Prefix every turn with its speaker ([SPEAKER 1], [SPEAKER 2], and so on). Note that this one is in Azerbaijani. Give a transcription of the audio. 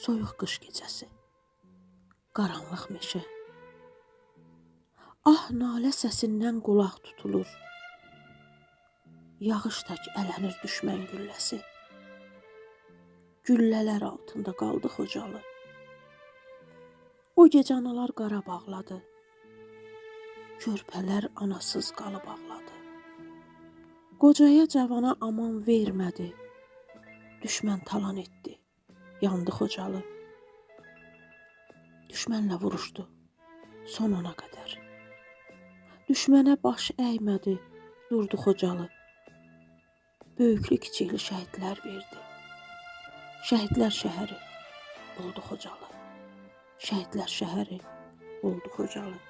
[SPEAKER 1] Soyuq qış gecəsi. Qaranlıq meşə. Ah, nalə səsindən qulaq tutulur. Yağış tək ələnir düşmən gülləsi. Güllələr altında qaldı Xocalı. O gecə analar qara bağladı. Körpələr anasız qalıb ağladı. Qocaya cavana aman vermədi. Düşmən talan etdi. Yandı Xocalı. Düşmənlə vuruşdu son ana qədər. Düşmənə baş əymədi, durdu Xocalı. Böyüklü kiçikli şəhidlər verdi. Şəhidlər şəhəri oldu Xocalı. Şəhidlər şəhəri oldu Xocalı.